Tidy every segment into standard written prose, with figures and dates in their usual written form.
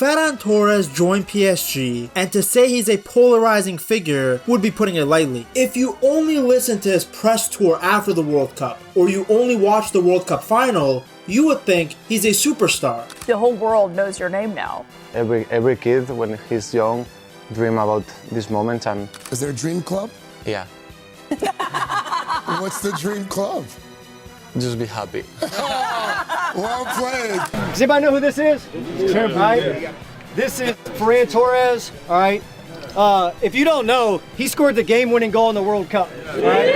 Ferran Torres joined PSG, and to say he's a polarizing figure would be putting it lightly. If you only listen to his press tour after the World Cup, or you only watch the World Cup final, you would think he's a superstar. The whole world knows your name now. Every kid, when he's young, dream about this moment. And is there a dream club? Yeah. What's the dream club? Just be happy. Well played. Does anybody know who this is? Right? This is Ferran Torres. All right. If you don't know, he scored the game-winning goal in the World Cup. All right?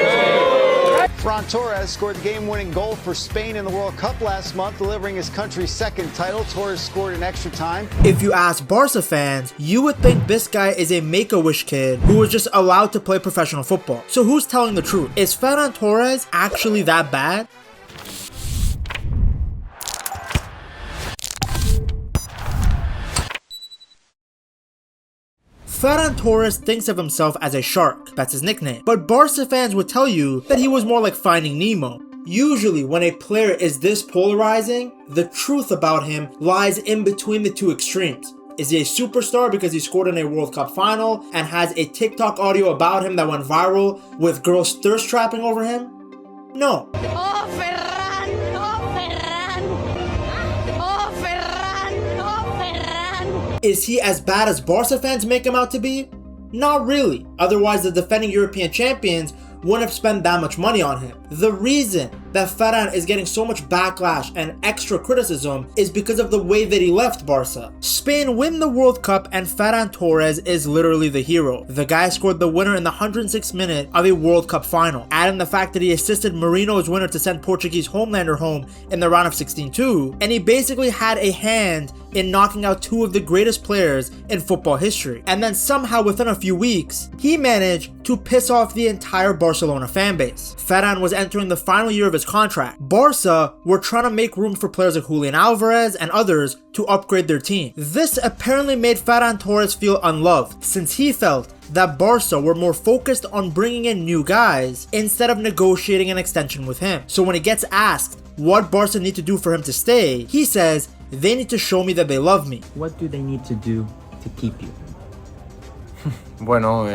Ferran Torres scored the game-winning goal for Spain in the World Cup last month, delivering his country's second title. Torres scored in extra time. If you ask Barca fans, you would think this guy is a make-a-wish kid who was just allowed to play professional football. So who's telling the truth? Is Ferran Torres actually that bad? Ferran Torres thinks of himself as a shark, that's his nickname, but Barca fans would tell you that he was more like Finding Nemo. Usually when a player is this polarizing, the truth about him lies in between the two extremes. Is he a superstar because he scored in a World Cup final and has a TikTok audio about him that went viral with girls thirst trapping over him? No. Oh, Ferran! Oh, Ferran! Oh, Ferran! Oh, Ferran! Is he as bad as Barca fans make him out to be? Not really. Otherwise, the defending European champions wouldn't have spent that much money on him. The reason that Ferran is getting so much backlash and extra criticism is because of the way that he left Barca. Spain win the World Cup and Ferran Torres is literally the hero. The guy scored the winner in the 106th minute of a World Cup final. Add in the fact that he assisted Marino's winner to send Portuguese homelander home in the round of 16 too, and he basically had a hand in knocking out two of the greatest players in football history. And then somehow within a few weeks, he managed to piss off the entire Barcelona fanbase. Ferran was entering the final year of his contract. Barca were trying to make room for players like Julian Alvarez and others to upgrade their team. This apparently made Ferran Torres feel unloved, since he felt that Barca were more focused on bringing in new guys instead of negotiating an extension with him. So when he gets asked what Barca need to do for him to stay, he says, "They need to show me that they love me." What do they need to do to keep you? Bueno,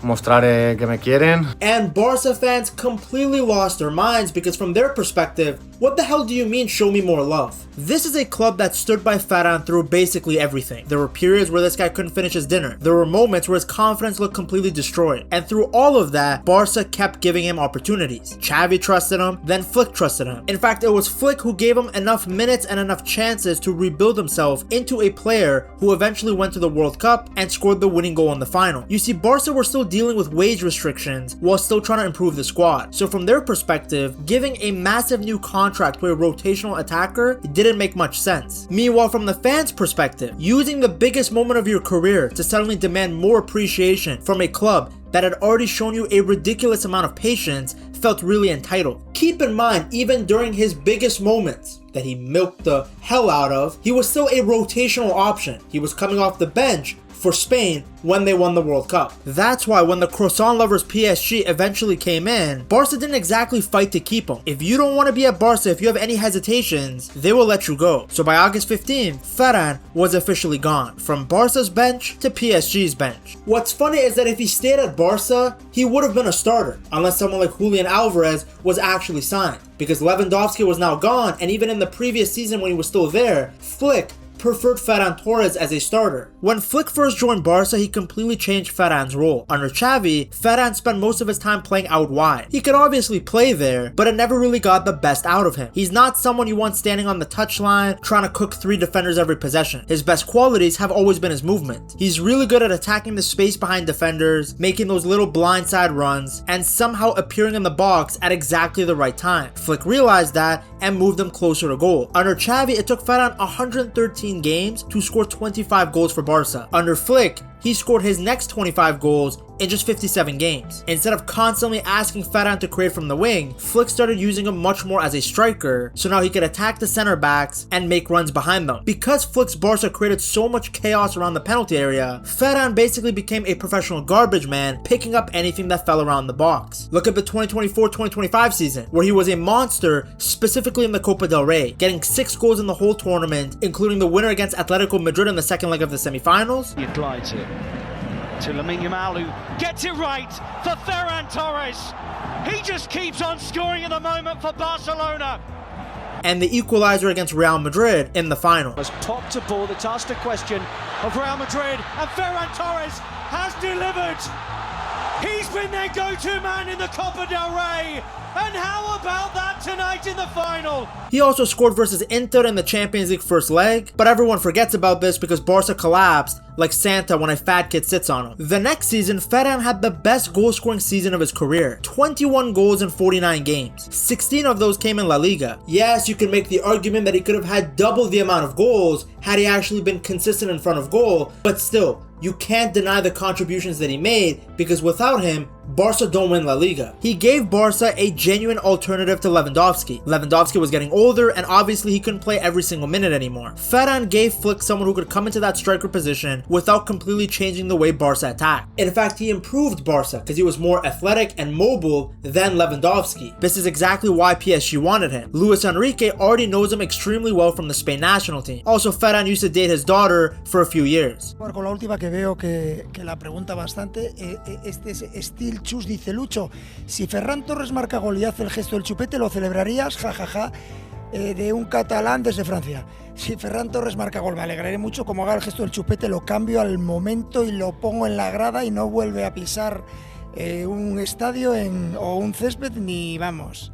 mostrar que me quieren. And Barca fans completely lost their minds because from their perspective, what the hell do you mean show me more love? This is a club that stood by Ferran through basically everything. There were periods where this guy couldn't finish his dinner. There were moments where his confidence looked completely destroyed. And through all of that, Barca kept giving him opportunities. Xavi trusted him, then Flick trusted him. In fact, it was Flick who gave him enough minutes and enough chances to rebuild himself into a player who eventually went to the World Cup and scored the winning goal in the final. You see, Barca were still dealing with wage restrictions while still trying to improve the squad. So from their perspective, giving a massive new contract to a rotational attacker didn't make much sense. Meanwhile, from the fans' perspective, using the biggest moment of your career to suddenly demand more appreciation from a club that had already shown you a ridiculous amount of patience felt really entitled. Keep in mind, even during his biggest moments that he milked the hell out of, he was still a rotational option. He was coming off the bench for Spain when they won the World Cup. That's why when the croissant lovers PSG eventually came in, Barca didn't exactly fight to keep him. If you don't want to be at Barca, if you have any hesitations, they will let you go. So by August 15th, Ferran was officially gone, from Barca's bench to PSG's bench. What's funny is that if he stayed at Barca, he would have been a starter, unless someone like Julian Alvarez was actually signed, because Lewandowski was now gone, and even in the previous season when he was still there, Flick preferred Ferran Torres as a starter. When Flick first joined Barca, he completely changed Ferran's role. Under Xavi, Ferran spent most of his time playing out wide. He could obviously play there, but it never really got the best out of him. He's not someone you want standing on the touchline, trying to cook 3 defenders every possession. His best qualities have always been his movement. He's really good at attacking the space behind defenders, making those little blindside runs, and somehow appearing in the box at exactly the right time. Flick realized that and moved him closer to goal. Under Xavi, it took Ferran 113 games to score 25 goals for Barca. Under Flick, he scored his next 25 goals in just 57 games. Instead of constantly asking Ferran to create from the wing, Flick started using him much more as a striker, so now he could attack the center backs and make runs behind them. Because Flick's Barca created so much chaos around the penalty area, Ferran basically became a professional garbage man, picking up anything that fell around the box. Look at the 2024-2025 season, where he was a monster, specifically in the Copa del Rey, getting 6 goals in the whole tournament, including the winner against Atletico Madrid in the second leg of the semi-finals. He glides it to Lamine Yamal, who gets it right for Ferran Torres. He just keeps on scoring at the moment for Barcelona. And the equalizer against Real Madrid in the final. As top to ball, that's asked a question of Real Madrid, and Ferran Torres has delivered. He's been their go-to man in the Copa del Rey. And how about that tonight in the final? He also scored versus Inter in the Champions League first leg, but everyone forgets about this because Barca collapsed like Santa when a fat kid sits on him. The next season, Ferran had the best goal-scoring season of his career. 21 goals in 49 games. 16 of those came in La Liga. Yes, you can make the argument that he could have had double the amount of goals had he actually been consistent in front of goal, but still, you can't deny the contributions that he made, because without him, Barca don't win La Liga. He gave Barca a genuine alternative to Lewandowski. Lewandowski was getting older, and obviously he couldn't play every single minute anymore. Ferran gave Flick someone who could come into that striker position without completely changing the way Barca attacked. In fact, he improved Barca because he was more athletic and mobile than Lewandowski. This is exactly why PSG wanted him. Luis Enrique already knows him extremely well from the Spain national team. Also, Ferran used to date his daughter for a few years. Con la última que veo que la pregunta bastante, este Steel Chus dice: Lucho, si Ferran Torres marca gol y hace el gesto del chupete, ¿lo celebrarías? Jajaja, de un catalán desde Francia. Si Ferran Torres marca gol, me alegraré mucho. Como haga el gesto del chupete, lo cambio al momento y lo pongo en la grada y no vuelve a pisar un estadio o un césped ni vamos.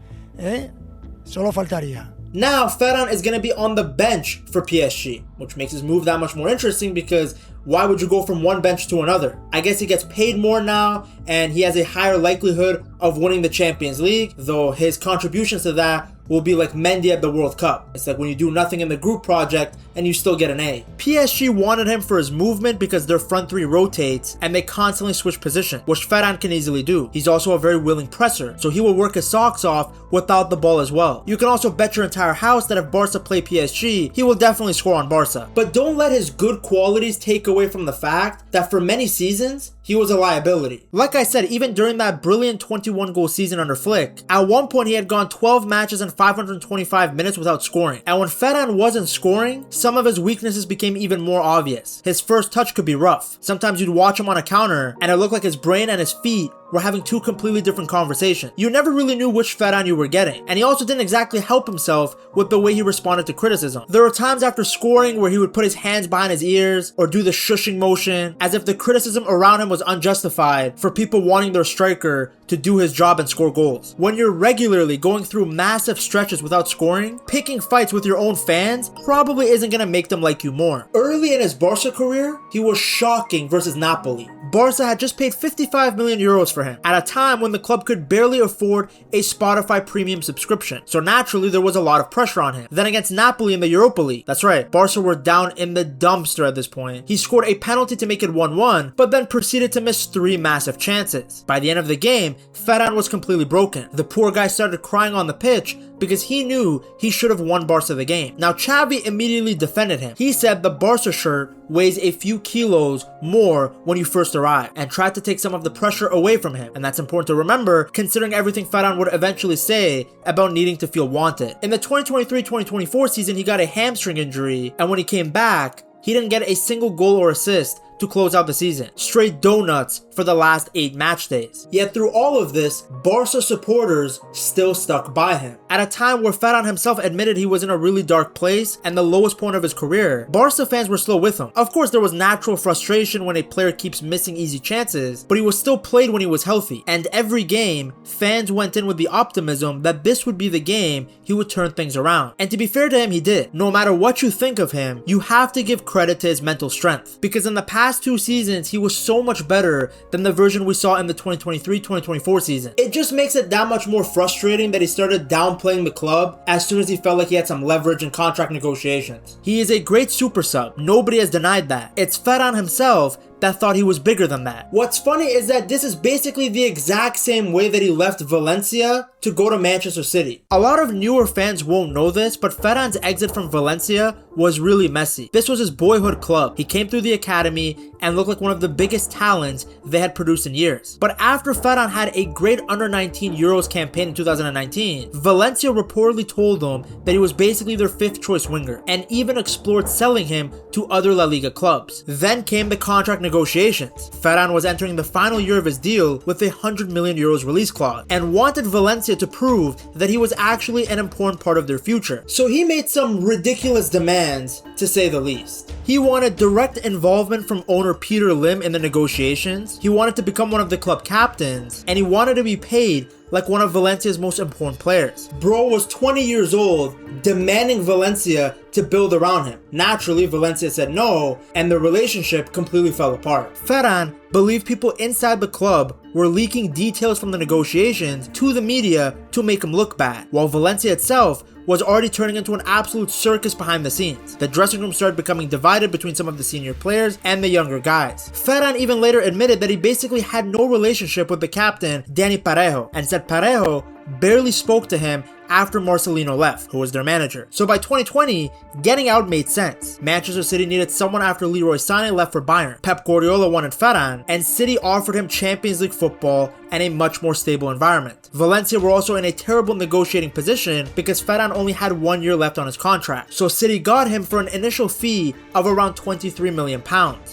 Solo faltaría. Now, Ferran is going to be on the bench for PSG, which makes his move that much more interesting because why would you go from one bench to another? I guess he gets paid more now and he has a higher likelihood of winning the Champions League, though his contributions to that will be like Mendy at the World Cup. It's like when you do nothing in the group project and you still get an A. PSG wanted him for his movement because their front three rotates and they constantly switch position, which Ferran can easily do. He's also a very willing presser, so he will work his socks off without the ball as well. You can also bet your entire house that if Barca play PSG, he will definitely score on Barca. But don't let his good qualities take away from the fact that for many seasons, he was a liability. Like I said, even during that brilliant 21 goal season under Flick, at one point he had gone 12 matches and 525 minutes without scoring. And when Ferran wasn't scoring, some of his weaknesses became even more obvious. His first touch could be rough. Sometimes you'd watch him on a counter and it looked like his brain and his feet were having two completely different conversations. You never really knew which Ferran you were getting, and he also didn't exactly help himself with the way he responded to criticism. There were times after scoring where he would put his hands behind his ears or do the shushing motion as if the criticism around him was unjustified for people wanting their striker to do his job and score goals. When you're regularly going through massive stretches without scoring, picking fights with your own fans probably isn't gonna make them like you more. Early in his Barca career, he was shocking versus Napoli. Barca had just paid 55 million euros for him at a time when the club could barely afford a Spotify premium subscription. So naturally, there was a lot of pressure on him. Then against Napoli in the Europa League, that's right, Barca were down in the dumpster at this point. He scored a penalty to make it 1-1, but then proceeded to miss 3 massive chances. By the end of the game, Ferran was completely broken. The poor guy started crying on the pitch because he knew he should have won Barca the game. Now, Xavi immediately defended him. He said the Barca shirt weighs a few kilos more when you first arrive and tried to take some of the pressure away from him. And that's important to remember considering everything Ferran would eventually say about needing to feel wanted. In the 2023-2024 season, he got a hamstring injury, and when he came back, he didn't get a single goal or assist to close out the season. Straight donuts for the last 8 match days. Yet through all of this, Barca supporters still stuck by him. At a time where Ferran himself admitted he was in a really dark place and the lowest point of his career, Barca fans were still with him. Of course, there was natural frustration when a player keeps missing easy chances, but he was still played when he was healthy. And every game, fans went in with the optimism that this would be the game he would turn things around. And to be fair to him, he did. No matter what you think of him, you have to give credit to his mental strength. Because in the past 2 seasons, he was so much better than the version we saw in the 2023-2024 season. It just makes it that much more frustrating that he started downplaying the club as soon as he felt like he had some leverage in contract negotiations. He is a great super sub, nobody has denied that. It's Ferran himself that thought he was bigger than that. What's funny is that this is basically the exact same way that he left Valencia to go to Manchester City. A lot of newer fans won't know this, but Ferran's exit from Valencia was really messy. This was his boyhood club. He came through the academy and looked like one of the biggest talents they had produced in years. But after Ferran had a great under-19 Euros campaign in 2019, Valencia reportedly told him that he was basically their 5th choice winger, and even explored selling him to other La Liga clubs. Then came the contract negotiations. Ferran was entering the final year of his deal with a €100 million release clause, and wanted Valencia to prove that he was actually an important part of their future. So he made some ridiculous demands, to say the least. He wanted direct involvement from owner Peter Lim in the negotiations, he wanted to become one of the club captains, and he wanted to be paid like one of Valencia's most important players. Bro was 20 years old, demanding Valencia to build around him. Naturally, Valencia said no, and the relationship completely fell apart. Ferran believed people inside the club were leaking details from the negotiations to the media to make him look bad, while Valencia itself was already turning into an absolute circus behind the scenes. The dressing room started becoming divided between some of the senior players and the younger guys. Ferran even later admitted that he basically had no relationship with the captain, Dani Parejo, and said Parejo barely spoke to him after Marcelino left, who was their manager. So by 2020, getting out made sense. Manchester City needed someone after Leroy Sané left for Bayern. Pep Guardiola wanted Ferran, and City offered him Champions League football and a much more stable environment. Valencia were also in a terrible negotiating position because Ferran only had 1 year left on his contract. So City got him for an initial fee of around £23 million.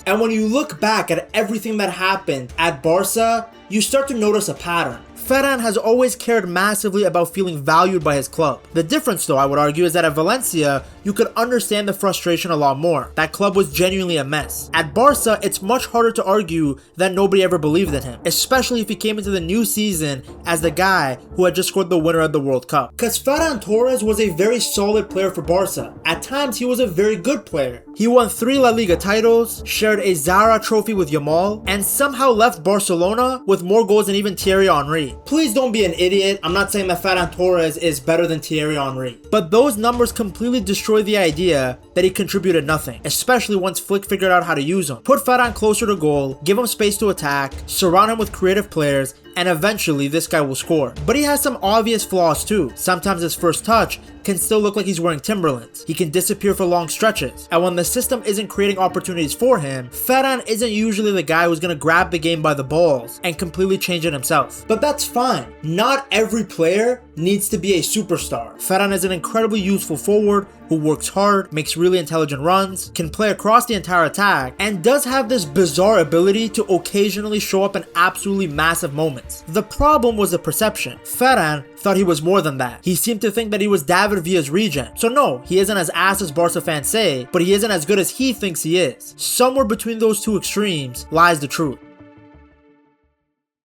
And when you look back at everything that happened at Barca, you start to notice a pattern. Ferran has always cared massively about feeling valued by his club. The difference, though, I would argue, is that at Valencia, you could understand the frustration a lot more. That club was genuinely a mess. At Barca, it's much harder to argue that nobody ever believed in him, especially if he came into the new season as the guy who had just scored the winner at the World Cup. Because Ferran Torres was a very solid player for Barca. At times, he was a very good player. He won 3 La Liga titles, shared a Zara trophy with Yamal, and somehow left Barcelona with more goals than even Thierry Henry. Please don't be an idiot. I'm not saying that Ferran Torres is better than Thierry Henry, but those numbers completely destroy the idea that he contributed nothing, especially once Flick figured out how to use him. Put Ferran closer to goal, give him space to attack, surround him with creative players, and eventually this guy will score. But he has some obvious flaws too. Sometimes his first touch can still look like he's wearing Timberlands. He can disappear for long stretches. And when the system isn't creating opportunities for him, Ferran isn't usually the guy who's gonna grab the game by the balls and completely change it himself. But that's fine. Not every player needs to be a superstar. Ferran is an incredibly useful forward who works hard, makes really intelligent runs, can play across the entire attack, and does have this bizarre ability to occasionally show up in absolutely massive moments. The problem was the perception. Ferran thought he was more than that. He seemed to think that he was David Villa's regen. So no, he isn't as ass as Barca fans say, but he isn't as good as he thinks he is. Somewhere between those two extremes lies the truth.